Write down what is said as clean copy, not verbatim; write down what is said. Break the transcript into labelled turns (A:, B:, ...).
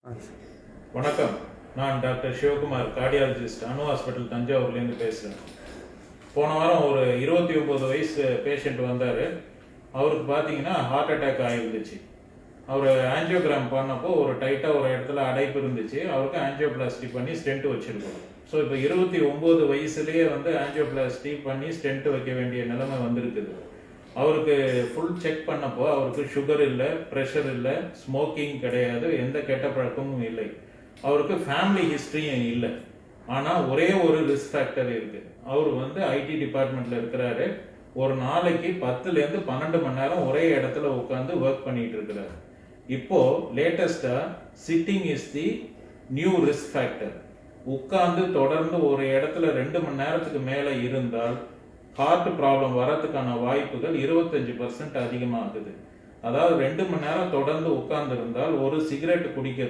A: வணக்கம். நான் doctor Sivakumar, cardiologist, அணு ஹாஸ்பிட்டல் தஞ்சாவூர்லேருந்து பேசுகிறேன். போன வாரம் ஒரு 29 வயசு பேஷண்ட் வந்தார். அவருக்கு பார்த்தீங்கன்னா ஹார்ட் அட்டாக் ஆகிருந்துச்சு. அவர் ஆஞ்சியோகிராம் பண்ணப்போ ஒரு டைட்டாக ஒரு இடத்துல அடைப்பு இருந்துச்சு. அவருக்கு ஆஞ்சியோபிளாஸ்டி பண்ணி ஸ்டென்ட் வச்சுருக்கோம். ஸோ இப்போ 29 வயசுலேயே ஆஞ்சியோபிளாஸ்டி பண்ணி ஸ்டென்ட் வைக்க வேண்டிய நிலைமை வந்திருக்குது. அவருக்கு ஃபுல் செக் பண்ணப்போ அவருக்கு சுகர் இல்லை, ப்ரெஷர் இல்லை, ஸ்மோக்கிங் கிடையாது, எந்த கெட்ட பழக்கமும் இல்லை. அவருக்கு ஃபேமிலி ஹிஸ்ட்ரியும் இல்லை. ஆனால் ஒரே ஒரு ரிஸ்க் ஃபேக்டர் இருக்குது. அவர் ஐடி டிபார்ட்மெண்ட்டில் இருக்கிறாரு. ஒரு நாளைக்கு 10லேருந்து 12 மணி நேரம் ஒரே இடத்துல உட்காந்து ஒர்க் பண்ணிட்டு இருக்கிறாரு. இப்போ லேட்டஸ்டாக sitting is the new risk factor. உட்காந்து தொடர்ந்து ஒரு இடத்துல 2 மணி நேரத்துக்கு மேலே இருந்தால் ஹார்ட் ப்ராப்ளம் வரதுக்கான வாய்ப்புகள் 25% அதிகமாகுது. அதாவது 2 மணி நேரம் தொடர்ந்து உட்கார்ந்து இருந்தால் ஒரு சிகரெட் குடிக்க